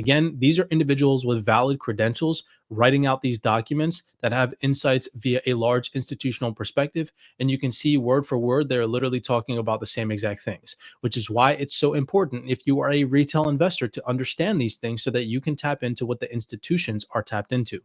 Again, these are individuals with valid credentials writing out these documents that have insights via a large institutional perspective. And you can see word for word, they're literally talking about the same exact things, which is why it's so important if you are a retail investor to understand these things so that you can tap into what the institutions are tapped into.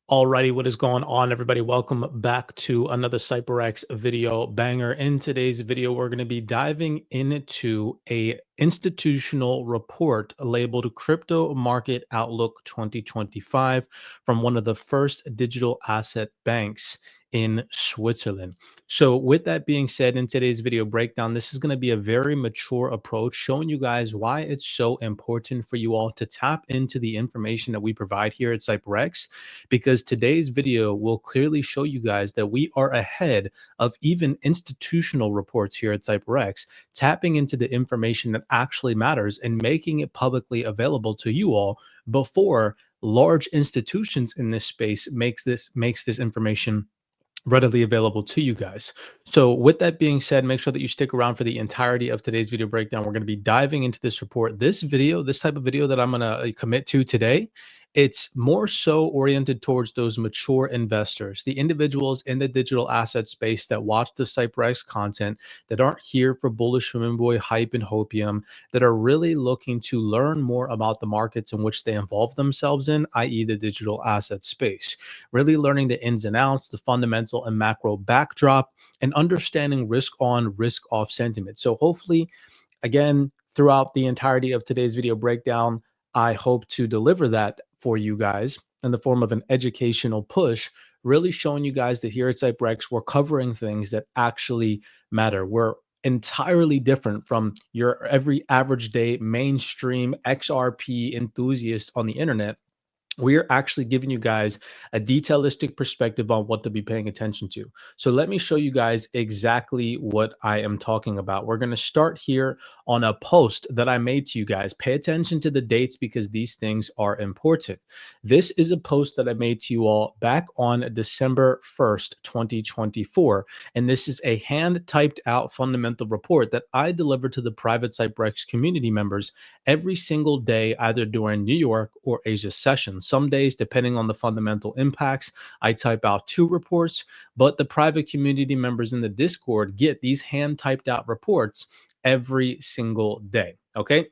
Alrighty, what is going on, everybody? Welcome back to another CYPRX video banger. In today's video, we're going to be diving into a institutional report labeled Crypto Market Outlook 2025 from one of the first digital asset banks in Switzerland. So with that being said, in today's video breakdown, this is going to be a very mature approach showing you guys why it's so important for you all to tap into the information that we provide here at CYPRX, because today's video will clearly show you guys that we are ahead of even institutional reports here at CYPRX, tapping into the information that actually matters and making it publicly available to you all before large institutions in this space makes this information readily available to you guys. So with that being said, make sure that you stick around for the entirety of today's video breakdown. We're going to be diving into this report. This type of video that I'm going to commit to today, it's more so oriented towards those mature investors, the individuals in the digital asset space that watch the CYPRX content, that aren't here for bullish women boy hype and hopium, that are really looking to learn more about the markets in which they involve themselves in, i.e. the digital asset space, really learning the ins and outs, the fundamental and macro backdrop, and understanding risk on, risk off sentiment. So hopefully, again, throughout the entirety of today's video breakdown, I hope to deliver that for you guys in the form of an educational push, really showing you guys that here at CYPRX, we're covering things that actually matter. We're entirely different from your every average day mainstream XRP enthusiast on the internet. We are actually giving you guys a detailistic perspective on what to be paying attention to. So let me show you guys exactly what I am talking about. We're going to start here on a post that I made to you guys. Pay attention to the dates because these things are important. This is a post that I made to you all back on December 1st, 2024. And this is a hand typed out fundamental report that I deliver to the private CYPRX community members every single day, either during New York or Asia sessions. Some days, depending on the fundamental impacts, I type out 2 reports, but the private community members in the Discord get these hand typed out reports every single day. Okay.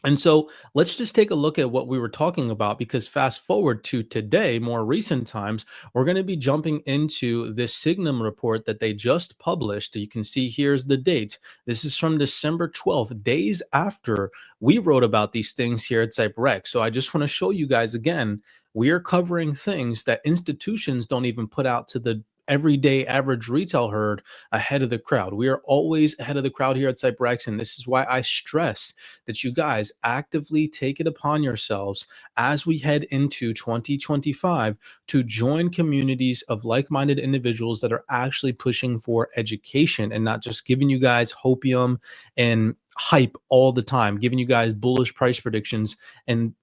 And so let's just take a look at what we were talking about, because fast forward to today, more recent times, we're going to be jumping into this Sygnum report that they just published. You can see here's the date. This is from December 12th, days after we wrote about these things here at CYPRX. So I just want to show you guys again, we are covering things that institutions don't even put out to the everyday average retail herd ahead of the crowd. We are always ahead of the crowd here at CYPRX, and this is why I stress that you guys actively take it upon yourselves as we head into 2025 to join communities of like-minded individuals that are actually pushing for education and not just giving you guys hopium and hype all the time, giving you guys bullish price predictions and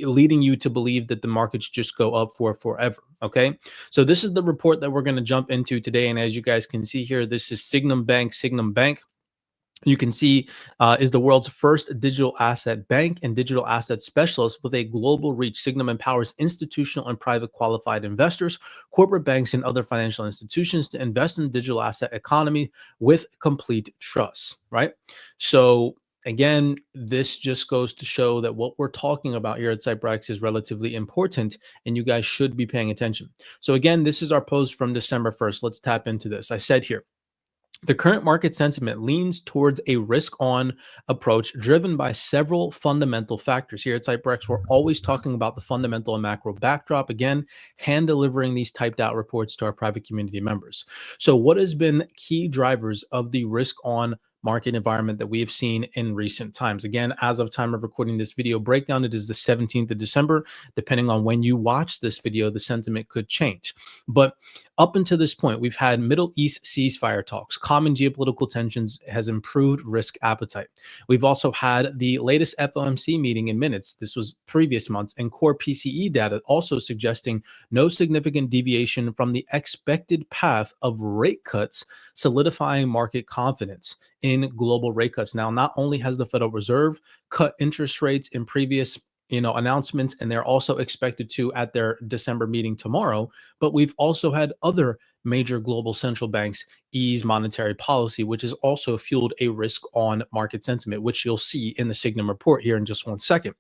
leading you to believe that the markets just go up for forever. Okay. So this is the report that we're going to jump into today. And as you guys can see here, this is Sygnum Bank. Sygnum Bank, you can see, is the world's first digital asset bank and digital asset specialist with a global reach. Sygnum empowers institutional and private qualified investors, corporate banks, and other financial institutions to invest in the digital asset economy with complete trust, right? So again, this just goes to show that what we're talking about here at CYPRX is relatively important, and you guys should be paying attention. So again, this is our post from December 1st. Let's tap into this. I said here, the current market sentiment leans towards a risk on approach driven by several fundamental factors. Here at CyberX, we're always talking about the fundamental and macro backdrop. Again, hand delivering these typed out reports to our private community members. So, what has been key drivers of the risk on market environment that we have seen in recent times? Again, as of time of recording this video breakdown, it is the 17th of December. Depending on when you watch this video, the sentiment could change. But up until this point, we've had Middle East ceasefire talks, common geopolitical tensions has improved risk appetite. We've also had the latest FOMC meeting in minutes. This was previous months, and core PCE data also suggesting no significant deviation from the expected path of rate cuts, solidifying market confidence in global rate cuts. Now, not only has the Federal Reserve cut interest rates in previous announcements, and they're also expected to at their December meeting tomorrow, but we've also had other major global central banks ease monetary policy, which has also fueled a risk on market sentiment, which you'll see in the Sygnum report here in just 1 second.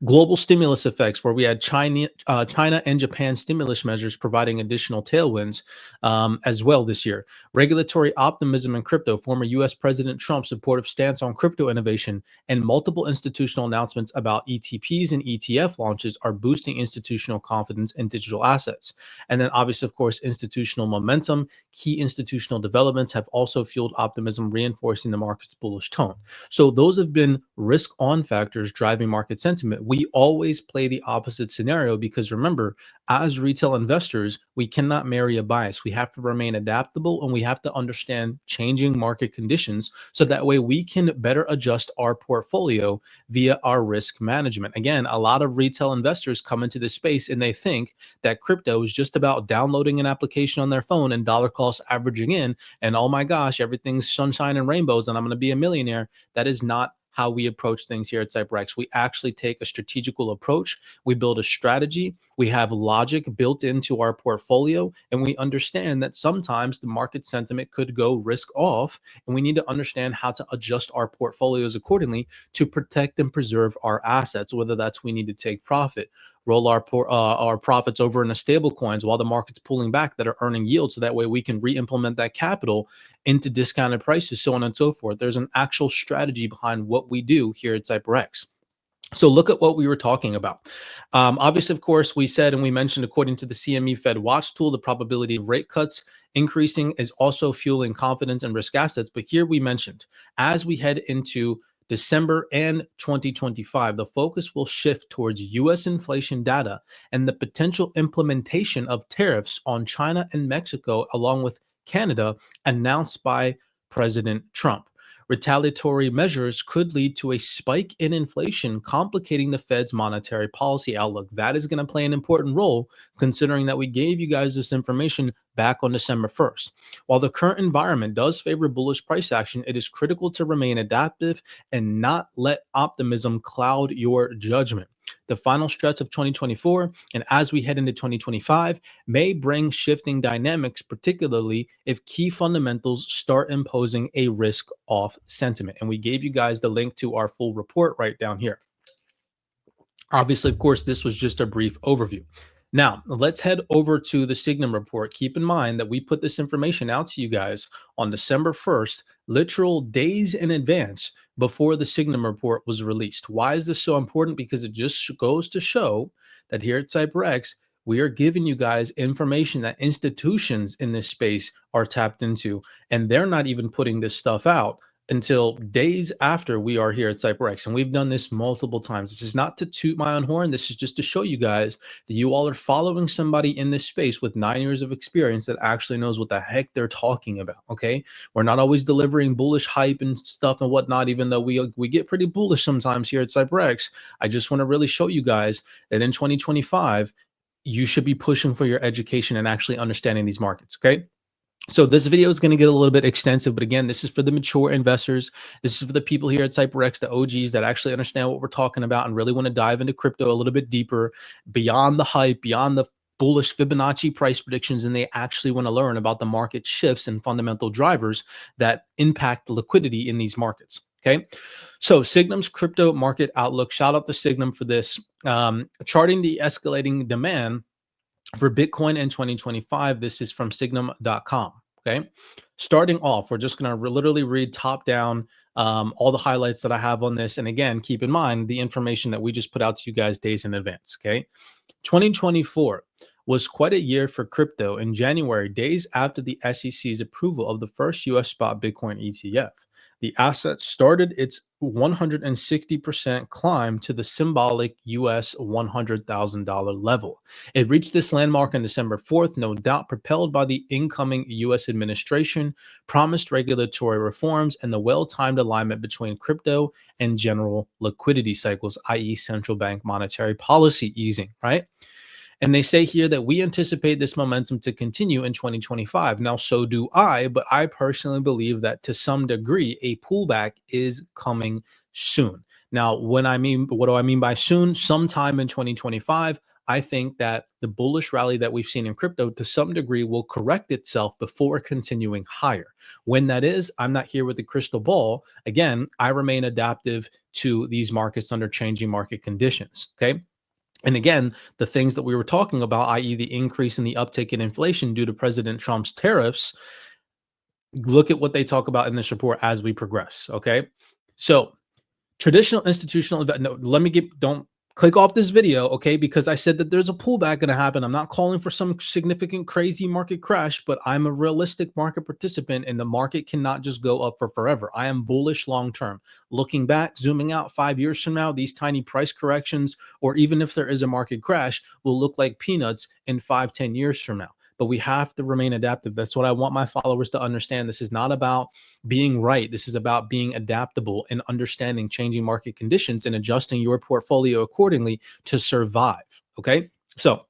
Global stimulus effects, where we had China and Japan stimulus measures providing additional tailwinds as well this year. Regulatory optimism in crypto, former U.S. President Trump's supportive stance on crypto innovation, and multiple institutional announcements about ETPs and ETF launches are boosting institutional confidence in digital assets. And then obviously, of course, institutional momentum, key institutional developments have also fueled optimism, reinforcing the market's bullish tone. So those have been risk on factors driving market sentiment. We always play the opposite scenario because remember, as retail investors, we cannot marry a bias. We have to remain adaptable and we have to understand changing market conditions so that way we can better adjust our portfolio via our risk management. Again, a lot of retail investors come into this space and they think that crypto is just about downloading an application on their phone and dollar cost averaging in, and oh my gosh, everything's sunshine and rainbows and I'm going to be a millionaire. That is not how we approach things here at CyberX. We actually take a strategical approach. We build a strategy. We have logic built into our portfolio, and we understand that sometimes the market sentiment could go risk off, and we need to understand how to adjust our portfolios accordingly to protect and preserve our assets, whether that's we need to take profit, roll our profits over into stable coins while the market's pulling back that are earning yield, so that way we can re-implement that capital into discounted prices, so on and so forth. There's an actual strategy behind what we do here at CyberX. So look at what we were talking about. Obviously, of course, we said and we mentioned, according to the CME Fed Watch tool, the probability of rate cuts increasing is also fueling confidence in risk assets. But here we mentioned, as we head into December and 2025, the focus will shift towards U.S. inflation data and the potential implementation of tariffs on China and Mexico, along with Canada, announced by President Trump. Retaliatory measures could lead to a spike in inflation, complicating the Fed's monetary policy outlook. That is going to play an important role, considering that we gave you guys this information back on December 1st. While the current environment does favor bullish price action, it is critical to remain adaptive and not let optimism cloud your judgment. The final stretch of 2024 and as we head into 2025 may bring shifting dynamics, particularly if key fundamentals start imposing a risk-off sentiment. And we gave you guys the link to our full report right down here. Obviously, of course, this was just a brief overview. Now, let's head over to the Sygnum report. Keep in mind that we put this information out to you guys on December 1st, literal days in advance before the Sygnum report was released. Why is this so important? Because it just goes to show that here at CyberX, we are giving you guys information that institutions in this space are tapped into, and they're not even putting this stuff out until days after we are here at CyPRX. And we've done this multiple times. This is not to toot my own horn. This is just to show you guys that you all are following somebody in this space with 9 years of experience that actually knows what the heck they're talking about. Okay. We're not always delivering bullish hype and stuff and whatnot, even though we get pretty bullish sometimes here at CyPRX. I just want to really show you guys that in 2025, you should be pushing for your education and actually understanding these markets. Okay. So this video is going to get a little bit extensive, but again, this is for the mature investors. This is for the people here at CyPRX, the OGs that actually understand what we're talking about and really want to dive into crypto a little bit deeper, beyond the hype, beyond the bullish Fibonacci price predictions, and they actually want to learn about the market shifts and fundamental drivers that impact the liquidity in these markets. Okay, so Sygnum's crypto market outlook. Shout out to Sygnum for this. Charting the escalating demand for Bitcoin in 2025. This is from Sygnum.com. Okay. Starting off, we're just going to literally read top down all the highlights that I have on this. And again, keep in mind the information that we just put out to you guys days in advance. Okay. 2024 was quite a year for crypto. In January, days after the SEC's approval of the first US spot Bitcoin ETF, the asset started its 160% climb to the symbolic US $100,000 level. It reached this landmark on December 4th, no doubt propelled by the incoming US administration, promised regulatory reforms, and the well-timed alignment between crypto and general liquidity cycles, i.e. central bank monetary policy easing, right? And they say here that we anticipate this momentum to continue in 2025. Now, so do I, but I personally believe that to some degree, a pullback is coming soon. Now, what do I mean by soon? Sometime in 2025, I think that the bullish rally that we've seen in crypto to some degree will correct itself before continuing higher. When that is, I'm not here with the crystal ball. Again, I remain adaptive to these markets under changing market conditions. Okay. And again, the things that we were talking about, i.e. the increase in the uptick in inflation due to President Trump's tariffs, look at what they talk about in this report as we progress, okay? So traditional institutional, no, don't click off this video, okay? Because I said that there's a pullback going to happen. I'm not calling for some significant crazy market crash, but I'm a realistic market participant and the market cannot just go up for forever. I am bullish long-term. Looking back, zooming out 5 years from now, these tiny price corrections, or even if there is a market crash, will look like peanuts in 5-10 years from now. But we have to remain adaptive. That's what I want my followers to understand. This is not about being right. This is about being adaptable and understanding changing market conditions and adjusting your portfolio accordingly to survive. Okay. So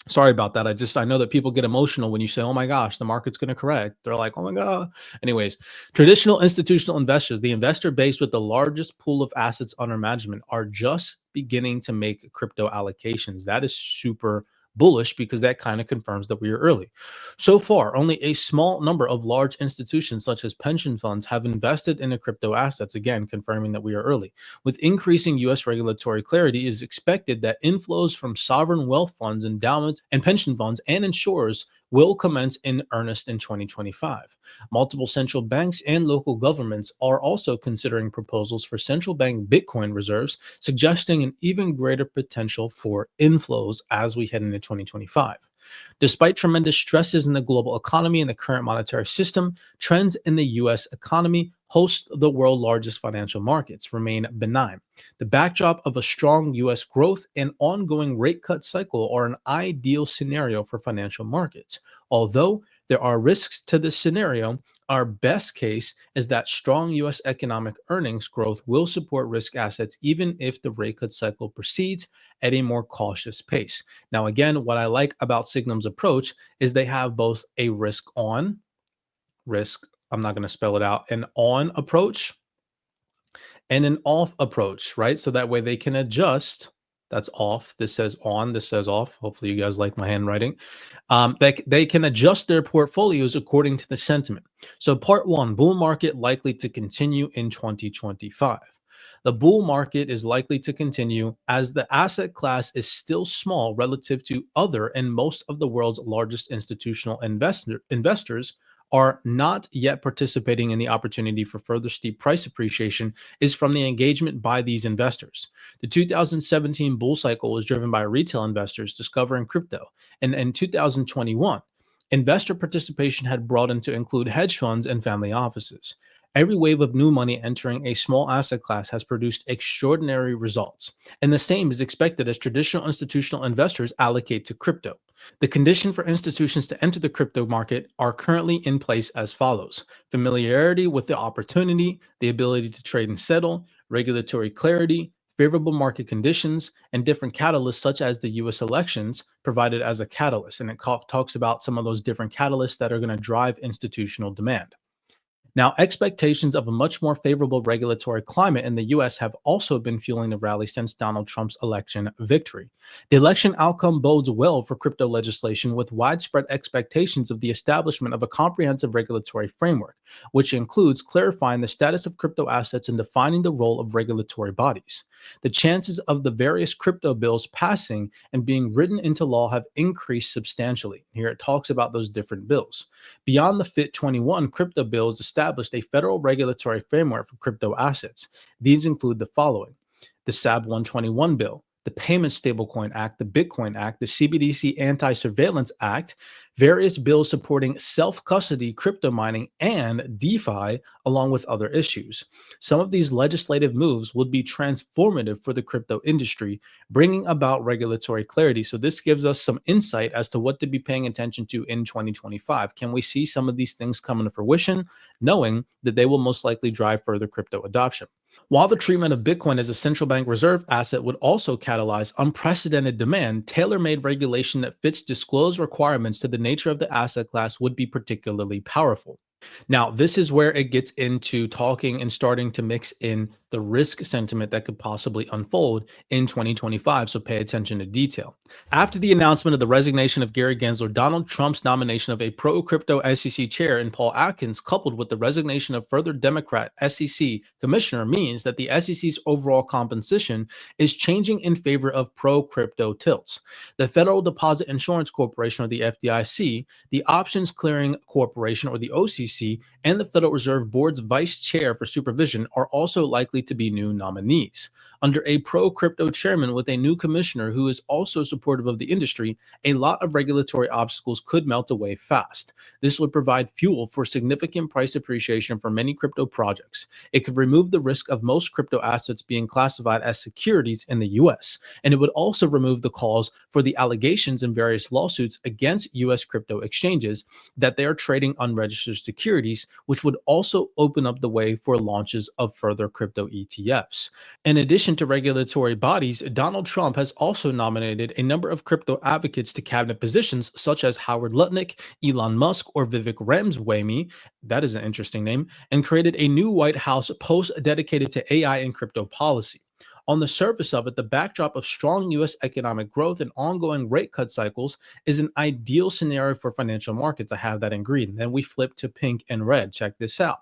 sorry about that. I know that people get emotional when you say, oh my gosh, the market's going to correct. They're like, oh my God. Anyways, traditional institutional investors, the investor base with the largest pool of assets under management, are just beginning to make crypto allocations. That is super bullish because that kind of confirms that we are early. So far, only a small number of large institutions such as pension funds have invested in the crypto assets, again, confirming that we are early. With increasing U.S. regulatory clarity, it is expected that inflows from sovereign wealth funds, endowments, and pension funds and insurers will commence in earnest in 2025. Multiple central banks and local governments are also considering proposals for central bank Bitcoin reserves, suggesting an even greater potential for inflows as we head into 2025. Despite tremendous stresses in the global economy and the current monetary system, trends in the U.S. economy, host the world's largest financial markets, remain benign. The backdrop of a strong U.S. growth and ongoing rate cut cycle are an ideal scenario for financial markets. Although there are risks to this scenario, our best case is that strong U.S. economic earnings growth will support risk assets even if the rate cut cycle proceeds at a more cautious pace. Now, again, what I like about Sygnum's approach is they have both a I'm not going to spell it out, an on approach and an off approach, right? So that way they can adjust. That's off. This says on. This says off. Hopefully you guys like my handwriting. They can adjust their portfolios according to the sentiment. So part one, bull market likely to continue in 2025. The bull market is likely to continue as the asset class is still small relative to other and most of the world's largest institutional investors are not yet participating in the opportunity for further steep price appreciation is from the engagement by these investors. The 2017 bull cycle was driven by retail investors discovering crypto, and in 2021, investor participation had broadened to include hedge funds and family offices. Every wave of new money entering a small asset class has produced extraordinary results, and the same is expected as traditional institutional investors allocate to crypto. The condition for institutions to enter the crypto market are currently in place as follows: familiarity with the opportunity, the ability to trade and settle, regulatory clarity, favorable market conditions, and different catalysts such as the US elections provided as a catalyst. And it talks about some of those different catalysts that are going to drive institutional demand. Now, expectations of a much more favorable regulatory climate in the US have also been fueling the rally since Donald Trump's election victory. The election outcome bodes well for crypto legislation, with widespread expectations of the establishment of a comprehensive regulatory framework, which includes clarifying the status of crypto assets and defining the role of regulatory bodies. The chances of the various crypto bills passing and being written into law have increased substantially. Here it talks about those different bills. Beyond the FIT 21, crypto bills established a federal regulatory framework for crypto assets. These include the following: the SAB 121 bill, the Payment Stablecoin Act, the Bitcoin Act, the CBDC Anti Surveillance Act, various bills supporting self custody, crypto mining, and DeFi, along with other issues. Some of these legislative moves would be transformative for the crypto industry, bringing about regulatory clarity. So, this gives us some insight as to what to be paying attention to in 2025. Can we see some of these things come into fruition, knowing that they will most likely drive further crypto adoption? While the treatment of Bitcoin as a central bank reserve asset would also catalyze unprecedented demand, tailor made regulation that fits disclosed requirements to the nature of the asset class would be particularly powerful. Now, this is where it gets into talking and starting to mix in the risk sentiment that could possibly unfold in 2025. So pay attention to detail. After the announcement of the resignation of Gary Gensler, Donald Trump's nomination of a pro crypto SEC chair in Paul Atkins, coupled with the resignation of further Democrat SEC commissioner, means that the SEC's overall composition is changing in favor of pro crypto tilts. The Federal Deposit Insurance Corporation, or the FDIC, the Options Clearing Corporation, or the OCC, and the Federal Reserve Board's vice chair for supervision are also likely to be new nominees. Under a pro crypto chairman with a new commissioner who is also supportive of the industry, a lot of regulatory obstacles could melt away fast. This would provide fuel for significant price appreciation for many crypto projects. It could remove the risk of most crypto assets being classified as securities in the US, and it would also remove the calls for the allegations in various lawsuits against US crypto exchanges that they are trading unregistered securities, which would also open up the way for launches of further crypto ETFs. In addition to regulatory bodies, Donald Trump has also nominated a number of crypto advocates to cabinet positions, such as Howard Lutnick, Elon Musk, or Vivek Ramaswamy. That is an interesting name, and created a new White House post dedicated to AI and crypto policy. On the surface of it, the backdrop of strong US economic growth and ongoing rate cut cycles is an ideal scenario for financial markets. I have that in green. Then we flip to pink and red. Check this out.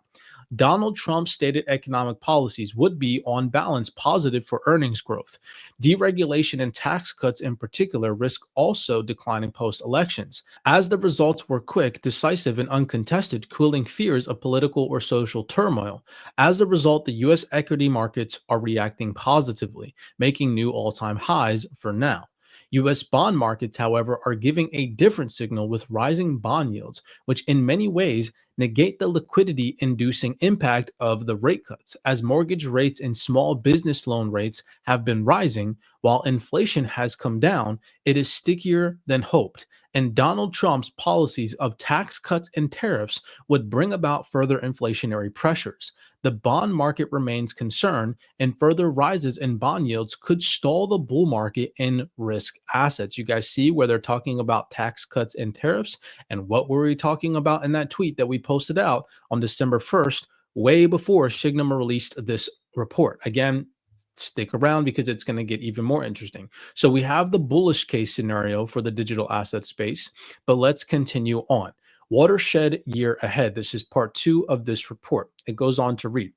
Donald Trump's stated economic policies would be, on balance, positive for earnings growth. Deregulation and tax cuts, in particular, risk also declining post elections, as the results were quick, decisive, and uncontested, cooling fears of political or social turmoil. As a result, the U.S. equity markets are reacting positively, making new all time highs for now. US bond markets, however, are giving a different signal with rising bond yields, which in many ways negate the liquidity inducing impact of the rate cuts, as mortgage rates and small business loan rates have been rising. While inflation has come down, it is stickier than hoped. And Donald Trump's policies of tax cuts and tariffs would bring about further inflationary pressures. The bond market remains concerned, and further rises in bond yields could stall the bull market in risk assets. You guys see where they're talking about tax cuts and tariffs, and what were we talking about in that tweet that we posted out on December 1st, way before Sygnum released this report? Again, stick around because it's going to get even more interesting. So we have the bullish case scenario for the digital asset space, but let's continue on. Watershed year ahead. This is part 2 of this report. It goes on to read: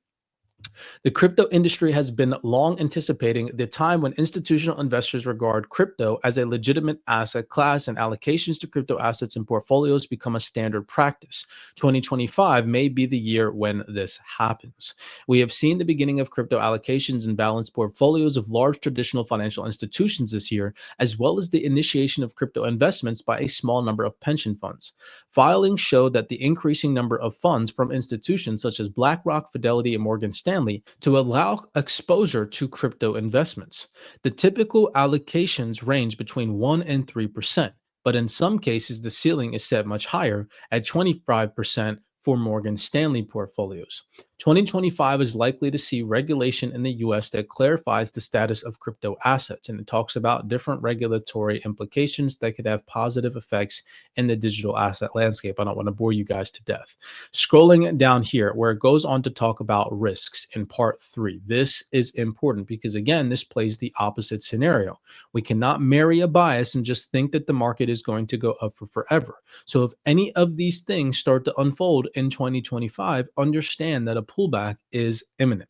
The crypto industry has been long anticipating the time when institutional investors regard crypto as a legitimate asset class and allocations to crypto assets in portfolios become a standard practice. 2025 may be the year when this happens. We have seen the beginning of crypto allocations in balanced portfolios of large traditional financial institutions this year, as well as the initiation of crypto investments by a small number of pension funds. Filings show that the increasing number of funds from institutions such as BlackRock, Fidelity, and Morgan Stanley to allow exposure to crypto investments. The typical allocations range between 1 and 3%, but in some cases, the ceiling is set much higher at 25% for Morgan Stanley portfolios. 2025 is likely to see regulation in the US that clarifies the status of crypto assets, and it talks about different regulatory implications that could have positive effects in the digital asset landscape. I don't want to bore you guys to death. Scrolling down here, where it goes on to talk about risks in part 3. This is important because, again, this plays the opposite scenario. We cannot marry a bias and just think that the market is going to go up for forever. So, if any of these things start to unfold in 2025, understand that a pullback is imminent.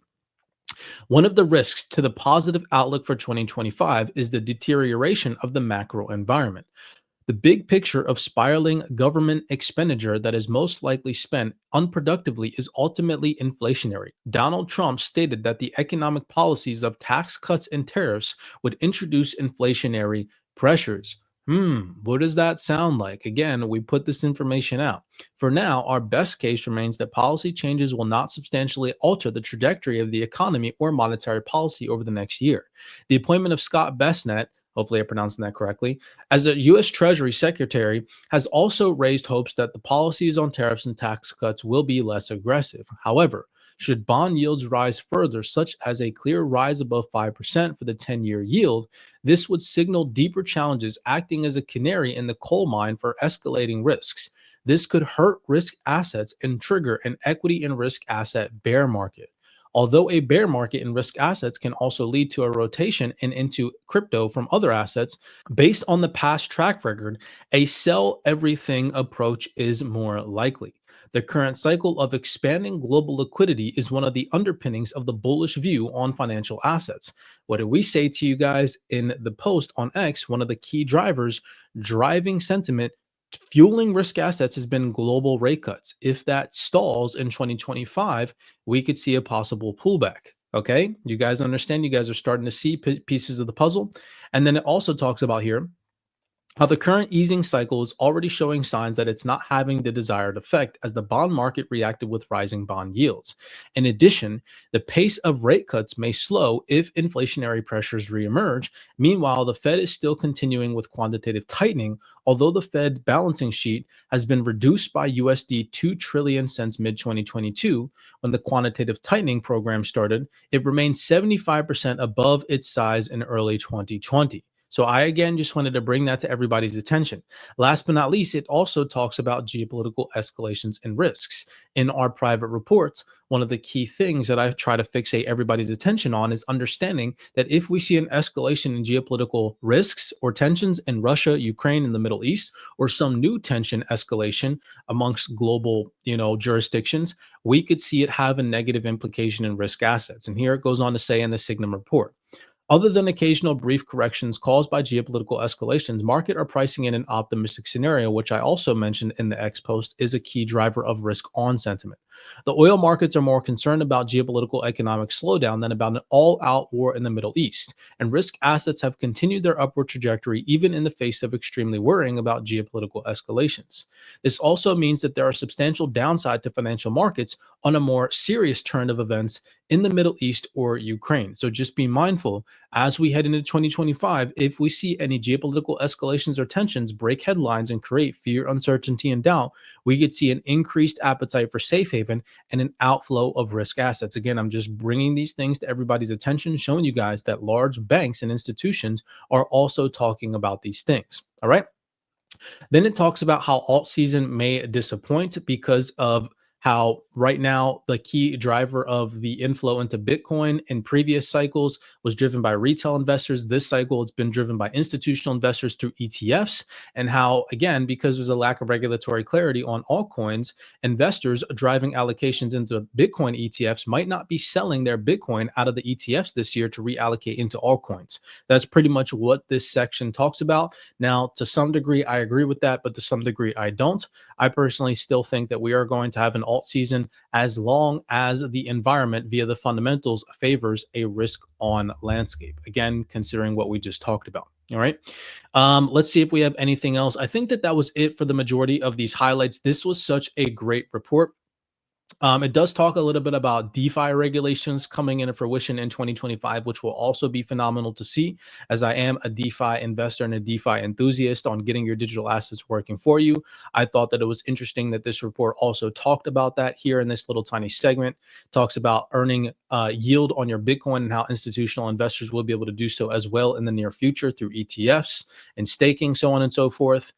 One of the risks to the positive outlook for 2025 is the deterioration of the macro environment. The big picture of spiraling government expenditure that is most likely spent unproductively is ultimately inflationary. Donald Trump stated that the economic policies of tax cuts and tariffs would introduce inflationary pressures. What does that sound like? Again, we put this information out. For now, our best case remains that policy changes will not substantially alter the trajectory of the economy or monetary policy over the next year. The appointment of Scott Bessent, hopefully I'm pronouncing that correctly, as a U.S. Treasury Secretary has also raised hopes that the policies on tariffs and tax cuts will be less aggressive. However, should bond yields rise further, such as a clear rise above 5% for the 10-year yield, this would signal deeper challenges, acting as a canary in the coal mine for escalating risks. This could hurt risk assets and trigger an equity and risk asset bear market. Although a bear market in risk assets can also lead to a rotation and into crypto from other assets, based on the past track record, a sell everything approach is more likely. The current cycle of expanding global liquidity is one of the underpinnings of the bullish view on financial assets. What did we say to you guys in the post on X? One of the key drivers driving sentiment fueling risk assets has been global rate cuts. If that stalls in 2025, we could see a possible pullback. Okay, you guys understand? You guys are starting to see pieces of the puzzle. And then it also talks about here how the current easing cycle is already showing signs that it's not having the desired effect as the bond market reacted with rising bond yields. In addition, the pace of rate cuts may slow if inflationary pressures reemerge. Meanwhile, the Fed is still continuing with quantitative tightening, although the Fed balancing sheet has been reduced by USD 2 trillion since mid-2022 when the quantitative tightening program started. It remains 75% above its size in early 2020. So I again just wanted to bring that to everybody's attention. Last but not least, it also talks about geopolitical escalations and risks. In our private reports, one of the key things that I try to fixate everybody's attention on is understanding that if we see an escalation in geopolitical risks or tensions in Russia, Ukraine, and the Middle East, or some new tension escalation amongst global, jurisdictions, we could see it have a negative implication in risk assets. And here it goes on to say in the Sygnum report. Other than occasional brief corrections caused by geopolitical escalations, market are pricing in an optimistic scenario, which I also mentioned in the X post is a key driver of risk on sentiment. The oil markets are more concerned about geopolitical economic slowdown than about an all-out war in the Middle East, and risk assets have continued their upward trajectory even in the face of extremely worrying about geopolitical escalations. This also means that there are substantial downside to financial markets on a more serious turn of events in the Middle East or Ukraine. So just be mindful as we head into 2025, if we see any geopolitical escalations or tensions break headlines and create fear, uncertainty, and doubt, we could see an increased appetite for safe haven and an outflow of risk assets. Again, I'm just bringing these things to everybody's attention, showing you guys that large banks and institutions are also talking about these things. All right. Then it talks about how alt season may disappoint because of how right now the key driver of the inflow into Bitcoin in previous cycles was driven by retail investors. This cycle, it's been driven by institutional investors through ETFs, and how, again, because there's a lack of regulatory clarity on altcoins, investors driving allocations into Bitcoin ETFs might not be selling their Bitcoin out of the ETFs this year to reallocate into altcoins. That's pretty much what this section talks about. Now, to some degree, I agree with that, but to some degree, I don't. I personally still think that we are going to have an alt season as long as the environment via the fundamentals favors a risk on landscape. Again, considering what we just talked about. All right. Let's see if we have anything else. I think that that was it for the majority of these highlights. This was such a great report. It does talk a little bit about DeFi regulations coming into fruition in 2025, which will also be phenomenal to see, as I am a DeFi investor and a DeFi enthusiast on getting your digital assets working for you. I thought that it was interesting that this report also talked about that here in this little tiny segment. Talks about earning yield on your Bitcoin and how institutional investors will be able to do so as well in the near future through ETFs and staking, so on and so forth.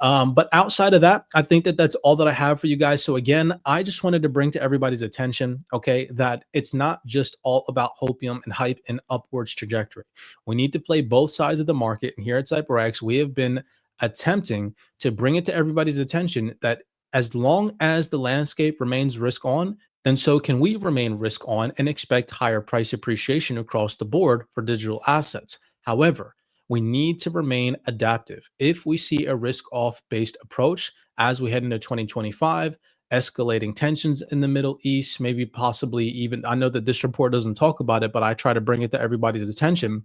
But outside of that, I think that that's all that I have for you guys. So again, I just wanted to bring to everybody's attention, okay, that it's not just all about hopium and hype and upwards trajectory. We need to play both sides of the market. And here at CYPRX, we have been attempting to bring it to everybody's attention that as long as the landscape remains risk on, then so can we remain risk on and expect higher price appreciation across the board for digital assets. However, we need to remain adaptive. If we see a risk off based approach as we head into 2025, escalating tensions in the Middle East, maybe possibly even, I know that this report doesn't talk about it, but I try to bring it to everybody's attention.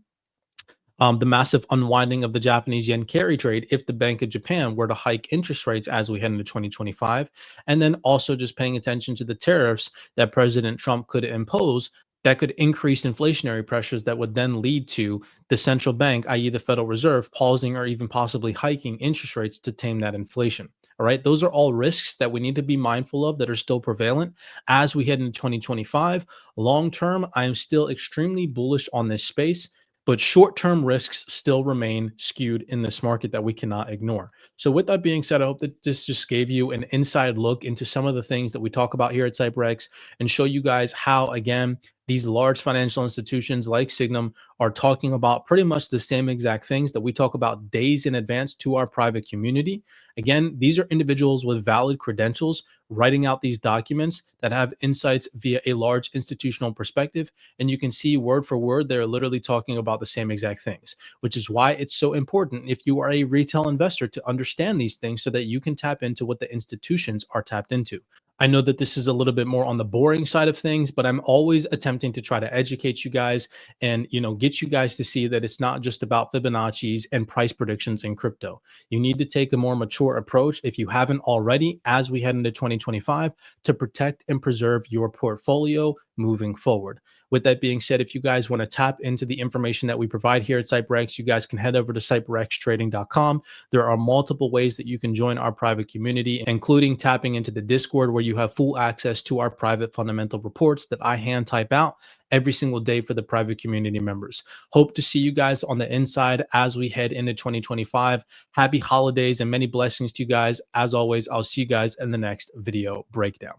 The massive unwinding of the Japanese yen carry trade if the Bank of Japan were to hike interest rates as we head into 2025, and then also just paying attention to the tariffs that President Trump could impose that could increase inflationary pressures that would then lead to the central bank, i.e., the Federal Reserve, pausing or even possibly hiking interest rates to tame that inflation. All right, those are all risks that we need to be mindful of that are still prevalent as we head into 2025. Long term, I am still extremely bullish on this space, but short-term risks still remain skewed in this market that we cannot ignore. So with that being said, I hope that this just gave you an inside look into some of the things that we talk about here at CyberX and show you guys how, again, these large financial institutions like Sygnum are talking about pretty much the same exact things that we talk about days in advance to our private community. Again, these are individuals with valid credentials writing out these documents that have insights via a large institutional perspective. And you can see word for word, they're literally talking about the same exact things, which is why it's so important if you are a retail investor to understand these things so that you can tap into what the institutions are tapped into. I know that this is a little bit more on the boring side of things, but I'm always attempting to try to educate you guys and, get you guys to see that it's not just about Fibonacci's and price predictions in crypto. You need to take a more mature approach if you haven't already as we head into 2025 to protect and preserve your portfolio moving forward. With that being said, if you guys want to tap into the information that we provide here at CyberX, you guys can head over to cyprxtrading.com. There are multiple ways that you can join our private community, including tapping into the Discord where you have full access to our private fundamental reports that I hand type out every single day for the private community members. Hope to see you guys on the inside as we head into 2025. Happy holidays and many blessings to you guys. As always, I'll see you guys in the next video breakdown.